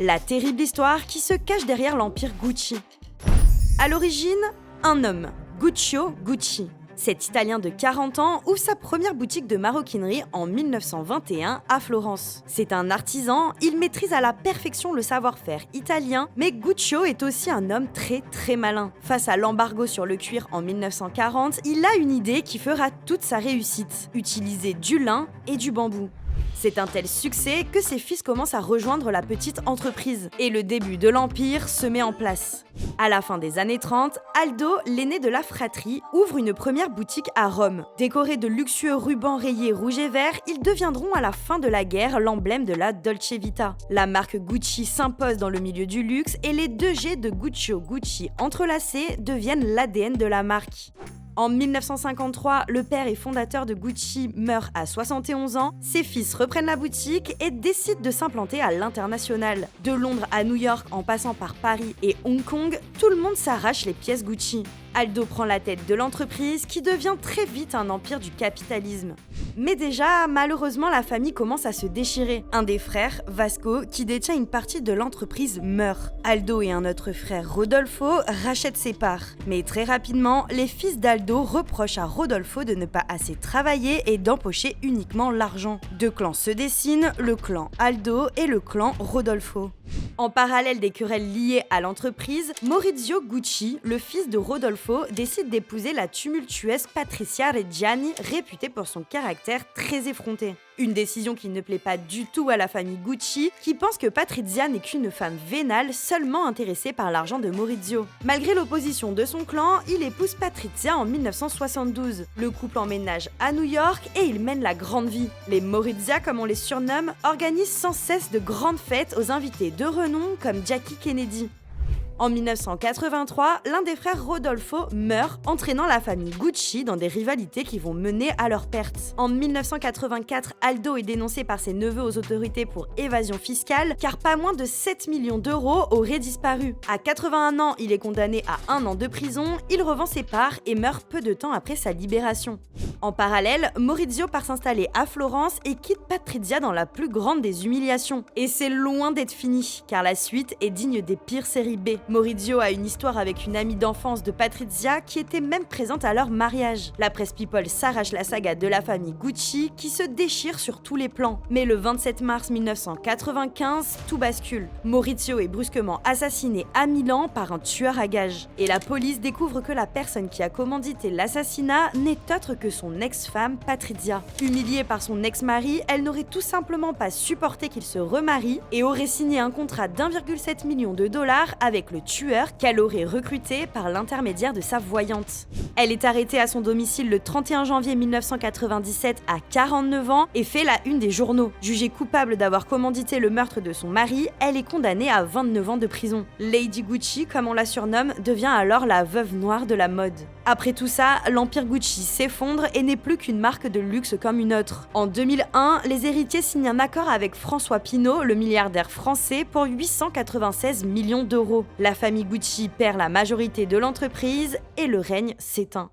La terrible histoire qui se cache derrière l'empire Gucci. À l'origine, un homme, Guccio Gucci. Cet Italien de 40 ans ouvre sa première boutique de maroquinerie en 1921 à Florence. C'est un artisan, il maîtrise à la perfection le savoir-faire italien, mais Guccio est aussi un homme très malin. Face à l'embargo sur le cuir en 1940, il a une idée qui fera toute sa réussite, utiliser du lin et du bambou. C'est un tel succès que ses fils commencent à rejoindre la petite entreprise et le début de l'empire se met en place. À la fin des années 30, Aldo, l'aîné de la fratrie, ouvre une première boutique à Rome. Décorés de luxueux rubans rayés rouge et vert, ils deviendront à la fin de la guerre l'emblème de la Dolce Vita. La marque Gucci s'impose dans le milieu du luxe et les deux G de Guccio Gucci entrelacés deviennent l'ADN de la marque. En 1953, le père et fondateur de Gucci meurt à 71 ans, ses fils reprennent la boutique et décident de s'implanter à l'international. De Londres à New York en passant par Paris et Hong Kong, tout le monde s'arrache les pièces Gucci. Aldo prend la tête de l'entreprise qui devient très vite un empire du capitalisme. Mais déjà, malheureusement, la famille commence à se déchirer. Un des frères, Vasco, qui détient une partie de l'entreprise, meurt. Aldo et un autre frère, Rodolfo, rachètent ses parts. Mais très rapidement, les fils d'Aldo reprochent à Rodolfo de ne pas assez travailler et d'empocher uniquement l'argent. Deux clans se dessinent, le clan Aldo et le clan Rodolfo. En parallèle des querelles liées à l'entreprise, Maurizio Gucci, le fils de Rodolfo, décide d'épouser la tumultueuse Patrizia Reggiani, réputée pour son caractère très effronté. Une décision qui ne plaît pas du tout à la famille Gucci, qui pense que Patrizia n'est qu'une femme vénale seulement intéressée par l'argent de Maurizio. Malgré l'opposition de son clan, il épouse Patrizia en 1972. Le couple emménage à New York et ils mènent la grande vie. Les Maurizia, comme on les surnomme, organisent sans cesse de grandes fêtes aux invités de renom comme Jackie Kennedy. En 1983, l'un des frères Rodolfo meurt, entraînant la famille Gucci dans des rivalités qui vont mener à leur perte. En 1984, Aldo est dénoncé par ses neveux aux autorités pour évasion fiscale, car pas moins de 7 millions d'euros auraient disparu. À 81 ans, il est condamné à 1 an de prison, il revend ses parts et meurt peu de temps après sa libération. En parallèle, Maurizio part s'installer à Florence et quitte Patrizia dans la plus grande des humiliations. Et c'est loin d'être fini, car la suite est digne des pires séries B. Maurizio a une histoire avec une amie d'enfance de Patrizia qui était même présente à leur mariage. La presse People s'arrache la saga de la famille Gucci qui se déchire sur tous les plans. Mais le 27 mars 1995, tout bascule. Maurizio est brusquement assassiné à Milan par un tueur à gages. Et la police découvre que la personne qui a commandité l'assassinat n'est autre que son ex-femme Patrizia. Humiliée par son ex-mari, elle n'aurait tout simplement pas supporté qu'il se remarie et aurait signé un contrat d'1,7 million de dollars avec le tueur qu'elle aurait recruté par l'intermédiaire de sa voyante. Elle est arrêtée à son domicile le 31 janvier 1997 à 49 ans et fait la une des journaux. Jugée coupable d'avoir commandité le meurtre de son mari, elle est condamnée à 29 ans de prison. Lady Gucci, comme on la surnomme, devient alors la veuve noire de la mode. Après tout ça, l'empire Gucci s'effondre et n'est plus qu'une marque de luxe comme une autre. En 2001, les héritiers signent un accord avec François Pinault, le milliardaire français, pour 896 millions d'euros. La famille Gucci perd la majorité de l'entreprise et le règne s'éteint.